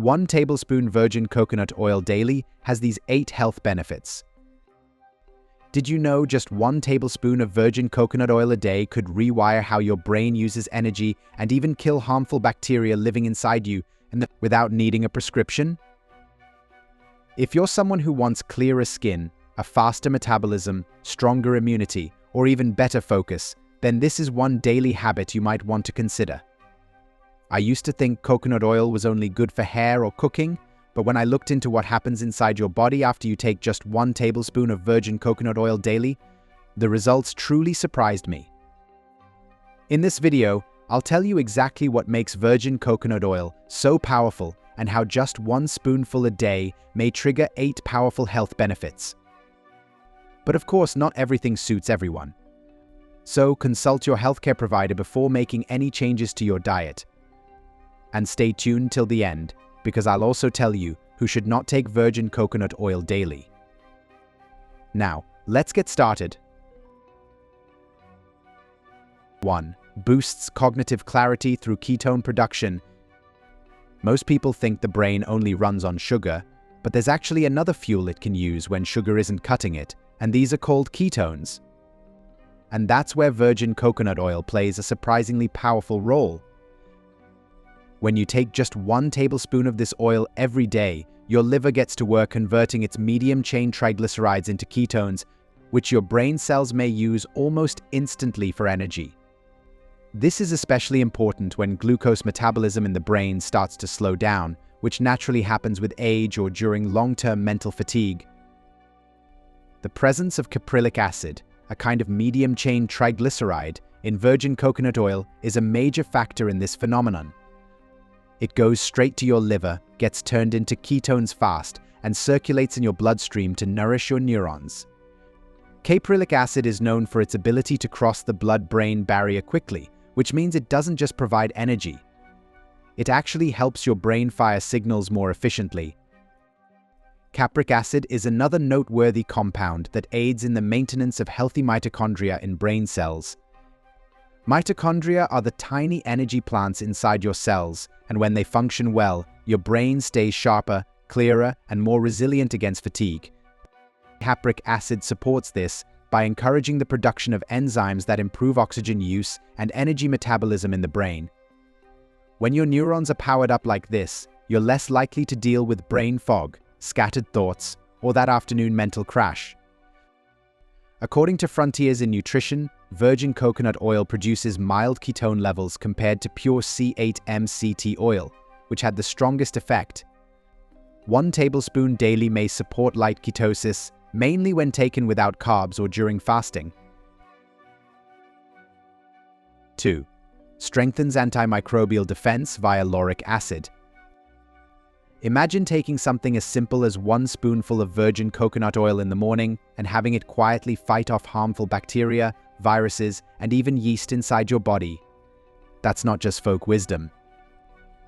1 tablespoon virgin coconut oil daily has these 8 health benefits. Did you know just 1 tablespoon of virgin coconut oil a day could rewire how your brain uses energy and even kill harmful bacteria living inside you without needing a prescription? If you're someone who wants clearer skin, a faster metabolism, stronger immunity, or even better focus, then this is one daily habit you might want to consider. I used to think coconut oil was only good for hair or cooking, but when I looked into what happens inside your body after you take just 1 tablespoon of virgin coconut oil daily, the results truly surprised me. In this video, I'll tell you exactly what makes virgin coconut oil so powerful and how just 1 spoonful a day may trigger 8 powerful health benefits. But of course, not everything suits everyone. So consult your healthcare provider before making any changes to your diet. And stay tuned till the end, because I'll also tell you who should not take virgin coconut oil daily. Now, let's get started. 1. Boosts cognitive clarity through ketone production. Most people think the brain only runs on sugar, but there's actually another fuel it can use when sugar isn't cutting it, and these are called ketones. And that's where virgin coconut oil plays a surprisingly powerful role. When you take just 1 tablespoon of this oil every day, your liver gets to work converting its medium-chain triglycerides into ketones, which your brain cells may use almost instantly for energy. This is especially important when glucose metabolism in the brain starts to slow down, which naturally happens with age or during long-term mental fatigue. The presence of caprylic acid, a kind of medium-chain triglyceride, in virgin coconut oil is a major factor in this phenomenon. It goes straight to your liver, gets turned into ketones fast, and circulates in your bloodstream to nourish your neurons. Caprylic acid is known for its ability to cross the blood-brain barrier quickly, which means it doesn't just provide energy. It actually helps your brain fire signals more efficiently. Capric acid is another noteworthy compound that aids in the maintenance of healthy mitochondria in brain cells. Mitochondria are the tiny energy plants inside your cells, and when they function well, your brain stays sharper, clearer, and more resilient against fatigue. Capric acid supports this by encouraging the production of enzymes that improve oxygen use and energy metabolism in the brain. When your neurons are powered up like this, you're less likely to deal with brain fog, scattered thoughts, or that afternoon mental crash. According to Frontiers in Nutrition, virgin coconut oil produces mild ketone levels compared to pure C8-MCT oil, which had the strongest effect. 1 tablespoon daily may support light ketosis, mainly when taken without carbs or during fasting. 2. Strengthens antimicrobial defense via lauric acid. Imagine taking something as simple as 1 spoonful of virgin coconut oil in the morning and having it quietly fight off harmful bacteria, viruses, and even yeast inside your body. That's not just folk wisdom.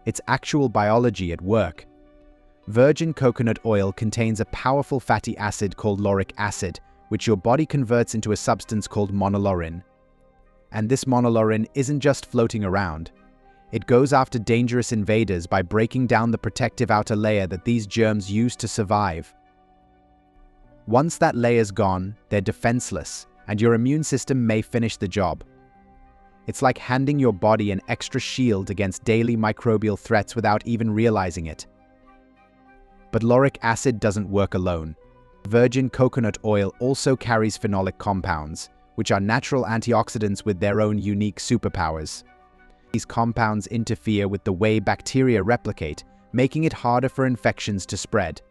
It's actual biology at work. Virgin coconut oil contains a powerful fatty acid called lauric acid, which your body converts into a substance called monolaurin. And this monolaurin isn't just floating around. It goes after dangerous invaders by breaking down the protective outer layer that these germs use to survive. Once that layer's gone, they're defenseless, and your immune system may finish the job. It's like handing your body an extra shield against daily microbial threats without even realizing it. But lauric acid doesn't work alone. Virgin coconut oil also carries phenolic compounds, which are natural antioxidants with their own unique superpowers. These compounds interfere with the way bacteria replicate, making it harder for infections to spread.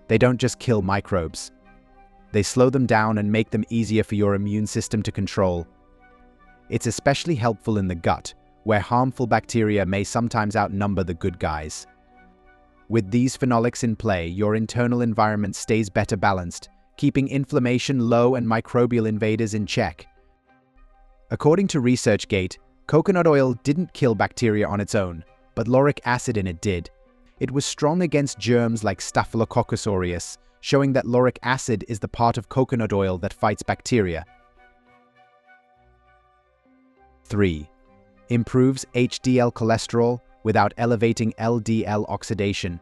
They don't just kill microbes. They slow them down and make them easier for your immune system to control. It's especially helpful in the gut, where harmful bacteria may sometimes outnumber the good guys. With these phenolics in play, your internal environment stays better balanced, keeping inflammation low and microbial invaders in check. According to ResearchGate, coconut oil didn't kill bacteria on its own, but lauric acid in it did. It was strong against germs like Staphylococcus aureus, showing that lauric acid is the part of coconut oil that fights bacteria. 3. Improves HDL cholesterol without elevating LDL oxidation.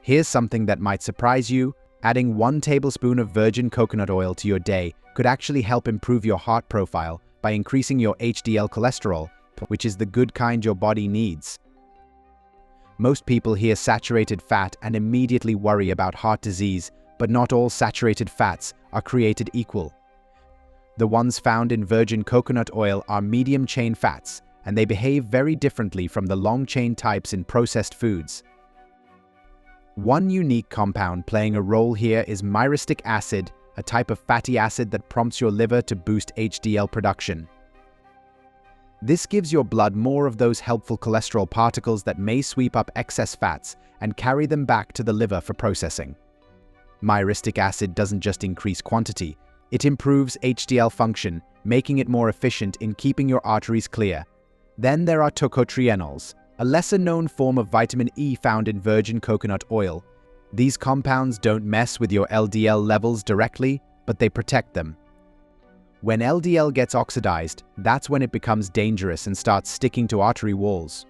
Here's something that might surprise you. Adding 1 tablespoon of virgin coconut oil to your day could actually help improve your heart profile by increasing your HDL cholesterol, which is the good kind your body needs. Most people hear saturated fat and immediately worry about heart disease, but not all saturated fats are created equal. The ones found in virgin coconut oil are medium-chain fats, and they behave very differently from the long-chain types in processed foods. One unique compound playing a role here is myristic acid, a type of fatty acid that prompts your liver to boost HDL production. This gives your blood more of those helpful cholesterol particles that may sweep up excess fats and carry them back to the liver for processing. Myristic acid doesn't just increase quantity, it improves HDL function, making it more efficient in keeping your arteries clear. Then there are tocotrienols, a lesser-known form of vitamin E found in virgin coconut oil. These compounds don't mess with your LDL levels directly, but they protect them. When LDL gets oxidized, that's when it becomes dangerous and starts sticking to artery walls.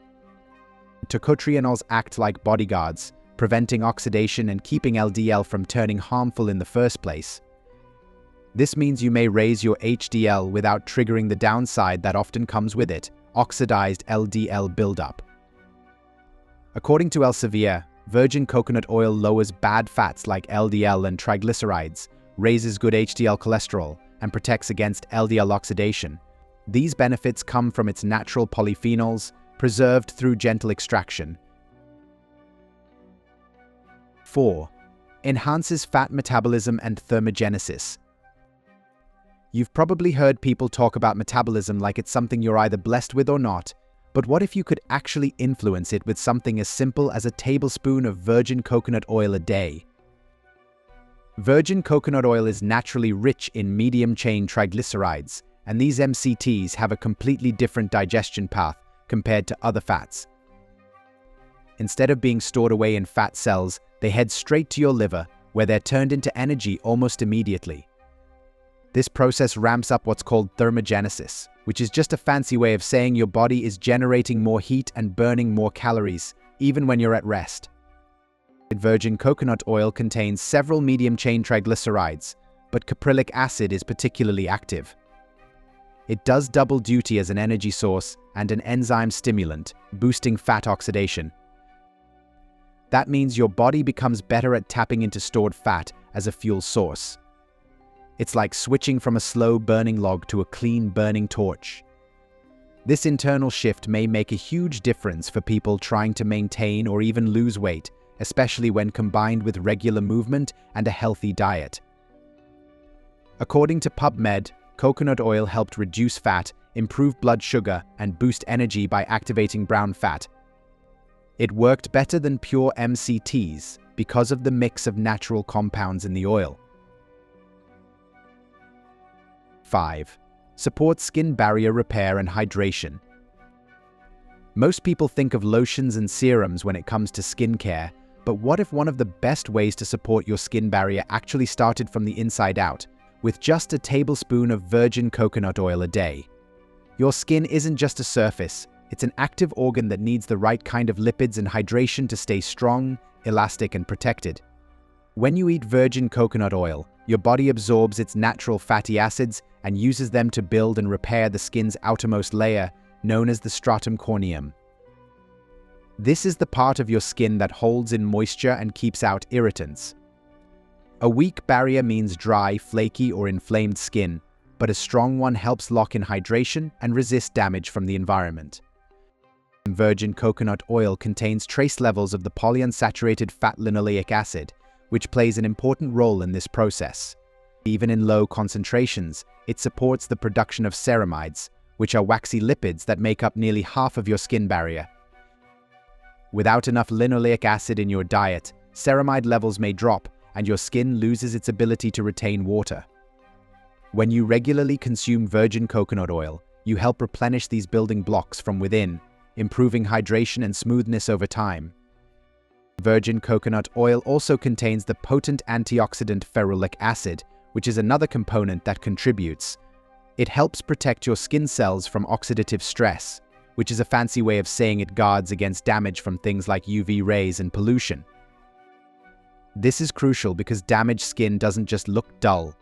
Tocotrienols act like bodyguards, preventing oxidation and keeping LDL from turning harmful in the first place. This means you may raise your HDL without triggering the downside that often comes with it, oxidized LDL buildup. According to Elsevier, virgin coconut oil lowers bad fats like LDL and triglycerides, raises good HDL cholesterol, and protects against LDL oxidation. These benefits come from its natural polyphenols, preserved through gentle extraction. 4. Enhances fat metabolism and thermogenesis. You've probably heard people talk about metabolism like it's something you're either blessed with or not, but what if you could actually influence it with something as simple as a tablespoon of virgin coconut oil a day? Virgin coconut oil is naturally rich in medium-chain triglycerides, and these MCTs have a completely different digestion path compared to other fats. Instead of being stored away in fat cells, they head straight to your liver, where they're turned into energy almost immediately. This process ramps up what's called thermogenesis, which is just a fancy way of saying your body is generating more heat and burning more calories, even when you're at rest. Virgin coconut oil contains several medium-chain triglycerides, but caprylic acid is particularly active. It does double duty as an energy source and an enzyme stimulant, boosting fat oxidation. That means your body becomes better at tapping into stored fat as a fuel source. It's like switching from a slow-burning log to a clean-burning torch. This internal shift may make a huge difference for people trying to maintain or even lose weight, especially when combined with regular movement and a healthy diet. According to PubMed, coconut oil helped reduce fat, improve blood sugar, and boost energy by activating brown fat. It worked better than pure MCTs because of the mix of natural compounds in the oil. 5. Supports skin barrier repair and hydration. Most people think of lotions and serums when it comes to skincare, but what if one of the best ways to support your skin barrier actually started from the inside out, with just a tablespoon of virgin coconut oil a day? Your skin isn't just a surface, it's an active organ that needs the right kind of lipids and hydration to stay strong, elastic, and protected. When you eat virgin coconut oil, your body absorbs its natural fatty acids and uses them to build and repair the skin's outermost layer, known as the stratum corneum. This is the part of your skin that holds in moisture and keeps out irritants. A weak barrier means dry, flaky, or inflamed skin, but a strong one helps lock in hydration and resist damage from the environment. Virgin coconut oil contains trace levels of the polyunsaturated fat linoleic acid, which plays an important role in this process. Even in low concentrations, it supports the production of ceramides, which are waxy lipids that make up nearly half of your skin barrier. Without enough linoleic acid in your diet, ceramide levels may drop, and your skin loses its ability to retain water. When you regularly consume virgin coconut oil, you help replenish these building blocks from within, improving hydration and smoothness over time. Virgin coconut oil also contains the potent antioxidant ferulic acid, which is another component that contributes. It helps protect your skin cells from oxidative stress, which is a fancy way of saying it guards against damage from things like UV rays and pollution. This is crucial because damaged skin doesn't just look dull.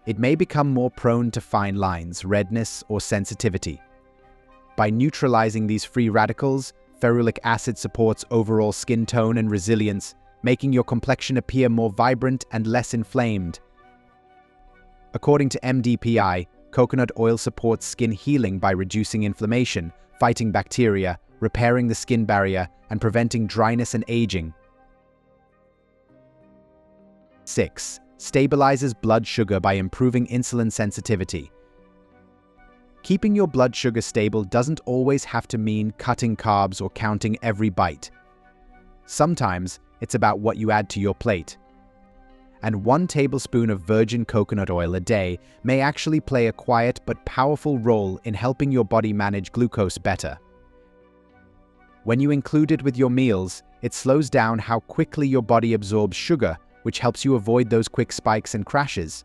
It may become more prone to fine lines, redness, or sensitivity. By neutralizing these free radicals, ferulic acid supports overall skin tone and resilience, making your complexion appear more vibrant and less inflamed. According to MDPI, coconut oil supports skin healing by reducing inflammation, fighting bacteria, repairing the skin barrier, and preventing dryness and aging. 6. Stabilizes blood sugar by improving insulin sensitivity. Keeping your blood sugar stable doesn't always have to mean cutting carbs or counting every bite. Sometimes it's about what you add to your plate. And 1 tablespoon of virgin coconut oil a day may actually play a quiet but powerful role in helping your body manage glucose better. When you include it with your meals, it slows down how quickly your body absorbs sugar, which helps you avoid those quick spikes and crashes.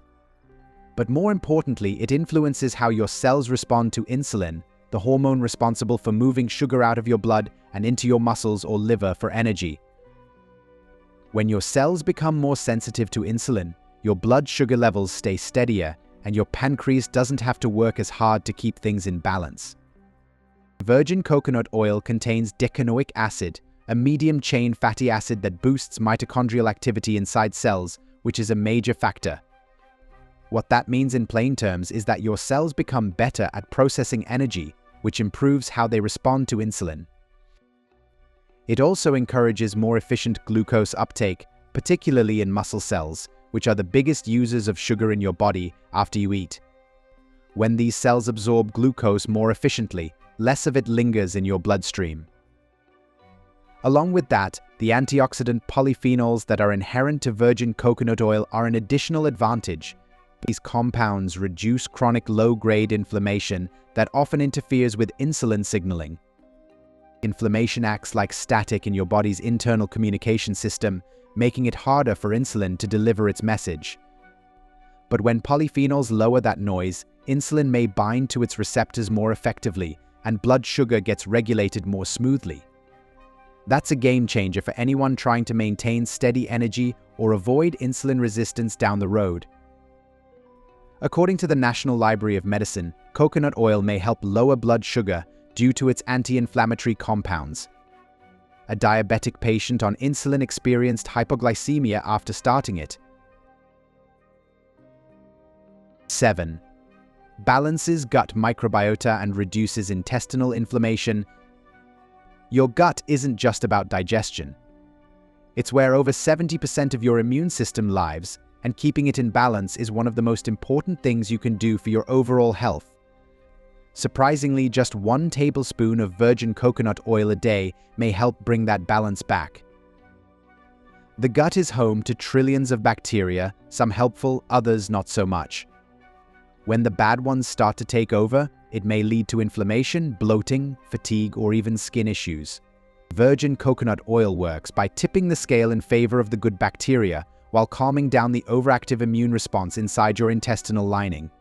But more importantly, it influences how your cells respond to insulin, the hormone responsible for moving sugar out of your blood and into your muscles or liver for energy. When your cells become more sensitive to insulin, your blood sugar levels stay steadier, and your pancreas doesn't have to work as hard to keep things in balance. Virgin coconut oil contains decanoic acid, a medium-chain fatty acid that boosts mitochondrial activity inside cells, which is a major factor. What that means in plain terms is that your cells become better at processing energy, which improves how they respond to insulin. It also encourages more efficient glucose uptake, particularly in muscle cells, which are the biggest users of sugar in your body after you eat. When these cells absorb glucose more efficiently, less of it lingers in your bloodstream. Along with that, the antioxidant polyphenols that are inherent to virgin coconut oil are an additional advantage. These compounds reduce chronic low-grade inflammation that often interferes with insulin signaling. Inflammation acts like static in your body's internal communication system, making it harder for insulin to deliver its message. But when polyphenols lower that noise, insulin may bind to its receptors more effectively, and blood sugar gets regulated more smoothly. That's a game changer for anyone trying to maintain steady energy or avoid insulin resistance down the road. According to the National Library of Medicine, coconut oil may help lower blood sugar due to its anti-inflammatory compounds. A diabetic patient on insulin experienced hypoglycemia after starting it. 7. Balances gut microbiota and reduces intestinal inflammation. Your gut isn't just about digestion. It's where over 70% of your immune system lives, and keeping it in balance is one of the most important things you can do for your overall health. Surprisingly, just 1 tablespoon of virgin coconut oil a day may help bring that balance back. The gut is home to trillions of bacteria, some helpful, others not so much. When the bad ones start to take over, it may lead to inflammation, bloating, fatigue, or even skin issues. Virgin coconut oil works by tipping the scale in favor of the good bacteria while calming down the overactive immune response inside your intestinal lining.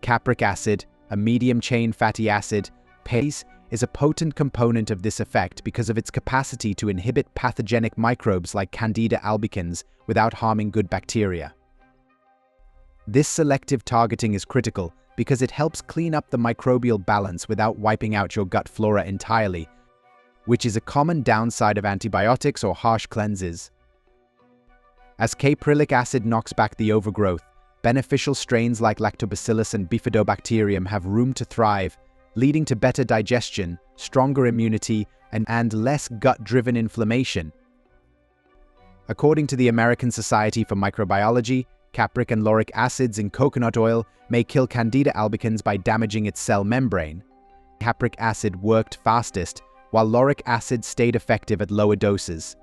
Capric acid, a medium-chain fatty acid, is a potent component of this effect because of its capacity to inhibit pathogenic microbes like Candida albicans without harming good bacteria. This selective targeting is critical because it helps clean up the microbial balance without wiping out your gut flora entirely, which is a common downside of antibiotics or harsh cleanses. As caprylic acid knocks back the overgrowth, beneficial strains like Lactobacillus and Bifidobacterium have room to thrive, leading to better digestion, stronger immunity, and less gut-driven inflammation. According to the American Society for Microbiology, capric and lauric acids in coconut oil may kill Candida albicans by damaging its cell membrane. Capric acid worked fastest, while lauric acid stayed effective at lower doses.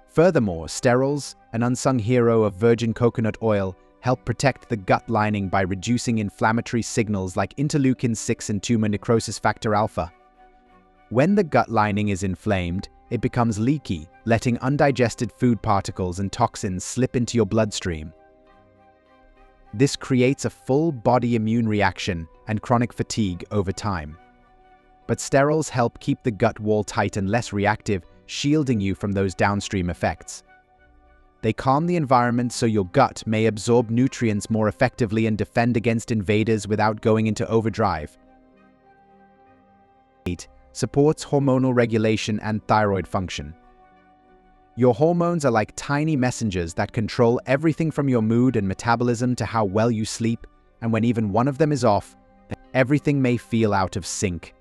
Furthermore, sterols, an unsung hero of virgin coconut oil, help protect the gut lining by reducing inflammatory signals like interleukin-6 and tumor necrosis factor alpha. When the gut lining is inflamed, it becomes leaky, letting undigested food particles and toxins slip into your bloodstream. This creates a full-body immune reaction and chronic fatigue over time. but sterols help keep the gut wall tight and less reactive, shielding you from those downstream effects. They calm the environment so your gut may absorb nutrients more effectively and defend against invaders without going into overdrive. 8. Supports hormonal regulation and thyroid function. Your hormones are like tiny messengers that control everything from your mood and metabolism to how well you sleep, and when even one of them is off, everything may feel out of sync.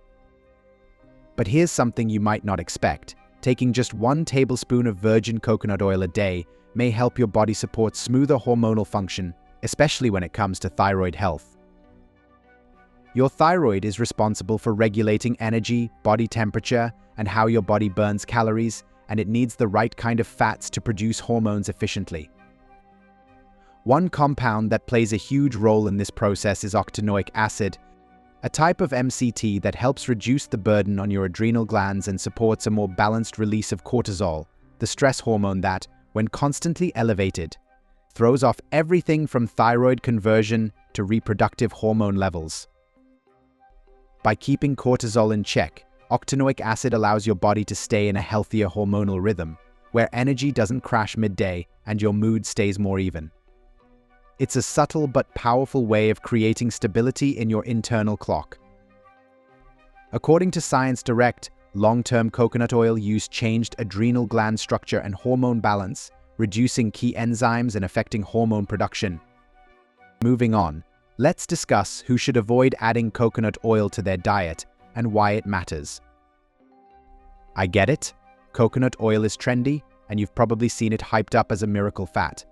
But here's something you might not expect. Taking just 1 tablespoon of virgin coconut oil a day may help your body support smoother hormonal function, especially when it comes to thyroid health. Your thyroid is responsible for regulating energy, body temperature, and how your body burns calories, and it needs the right kind of fats to produce hormones efficiently. One compound that plays a huge role in this process is octanoic acid, a type of MCT that helps reduce the burden on your adrenal glands and supports a more balanced release of cortisol, the stress hormone that, when constantly elevated, throws off everything from thyroid conversion to reproductive hormone levels. By keeping cortisol in check, octanoic acid allows your body to stay in a healthier hormonal rhythm, where energy doesn't crash midday and your mood stays more even. It's a subtle but powerful way of creating stability in your internal clock. According to Science Direct, long-term coconut oil use changed adrenal gland structure and hormone balance, reducing key enzymes and affecting hormone production. Moving on, let's discuss who should avoid adding coconut oil to their diet and why it matters. I get it. Coconut oil is trendy, and you've probably seen it hyped up as a miracle fat.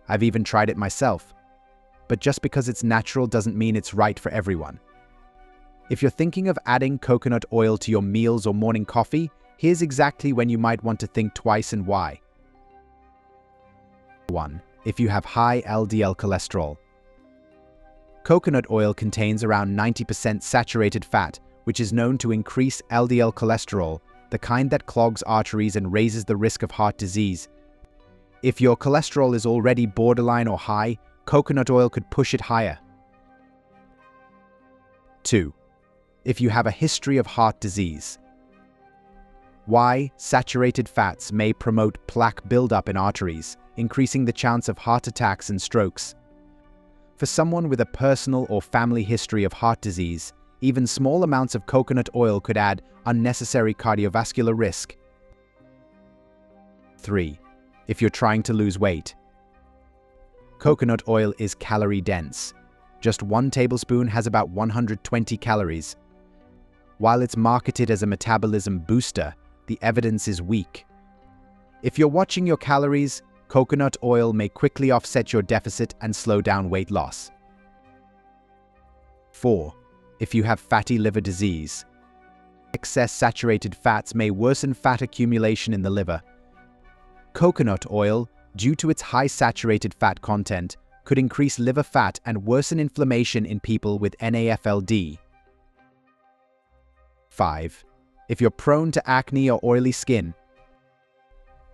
I've even tried it myself. But just because it's natural doesn't mean it's right for everyone. If you're thinking of adding coconut oil to your meals or morning coffee, here's exactly when you might want to think twice and why. 1. If you have high LDL cholesterol. Coconut oil contains around 90% saturated fat, which is known to increase LDL cholesterol, the kind that clogs arteries and raises the risk of heart disease. If your cholesterol is already borderline or high, coconut oil could push it higher. 2. If you have a history of heart disease. Why? Saturated fats may promote plaque buildup in arteries, increasing the chance of heart attacks and strokes. For someone with a personal or family history of heart disease, even small amounts of coconut oil could add unnecessary cardiovascular risk. 3. If you're trying to lose weight. Coconut oil is calorie-dense. Just 1 tablespoon has about 120 calories. While it's marketed as a metabolism booster, the evidence is weak. If you're watching your calories, coconut oil may quickly offset your deficit and slow down weight loss. 4. If you have fatty liver disease. Excess saturated fats may worsen fat accumulation in the liver. Coconut oil, due to its high saturated fat content, could increase liver fat and worsen inflammation in people with NAFLD. 5. If you're prone to acne or oily skin.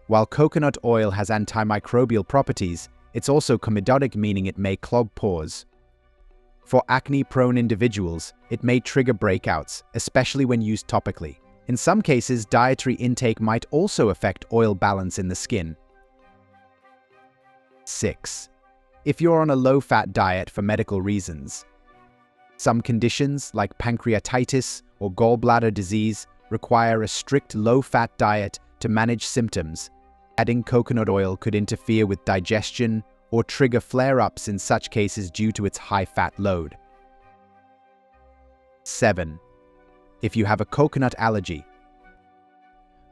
While coconut oil has antimicrobial properties, it's also comedotic, meaning it may clog pores. For acne-prone individuals, it may trigger breakouts, especially when used topically. In some cases, dietary intake might also affect oil balance in the skin. 6. If you're on a low-fat diet for medical reasons. Some conditions, like pancreatitis or gallbladder disease, require a strict low-fat diet to manage symptoms. Adding coconut oil could interfere with digestion or trigger flare-ups in such cases due to its high fat load. 7. If you have a coconut allergy.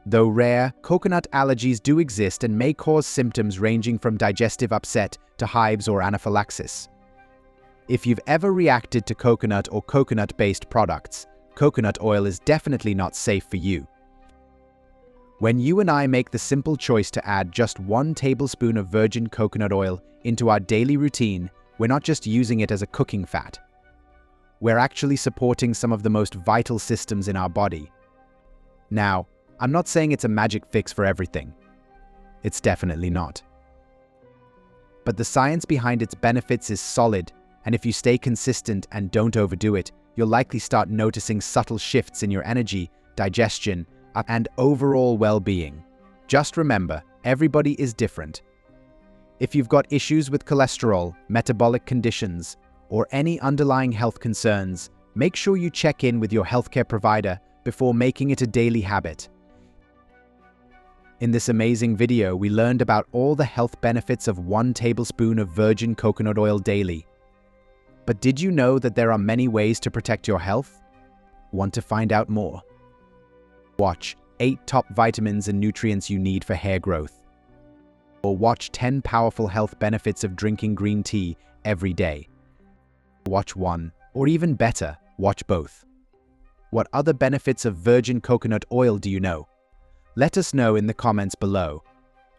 Though rare, coconut allergies do exist and may cause symptoms ranging from digestive upset to hives or anaphylaxis. If you've ever reacted to coconut or coconut-based products, coconut oil is definitely not safe for you. When you and I make the simple choice to add just 1 tablespoon of virgin coconut oil into our daily routine, we're not just using it as a cooking fat. We're actually supporting some of the most vital systems in our body. Now, I'm not saying it's a magic fix for everything. It's definitely not. But the science behind its benefits is solid, and if you stay consistent and don't overdo it, you'll likely start noticing subtle shifts in your energy, digestion, and overall well-being. Just remember, everybody is different. If you've got issues with cholesterol, metabolic conditions, or any underlying health concerns, make sure you check in with your healthcare provider before making it a daily habit. In this amazing video, we learned about all the health benefits of 1 tablespoon of virgin coconut oil daily. But did you know that there are many ways to protect your health? Want to find out more? Watch 8 top vitamins and nutrients you need for hair growth. Or watch 10 powerful health benefits of drinking green tea every day. Watch one, or even better, watch both. What other benefits of virgin coconut oil do you know? Let us know in the comments below.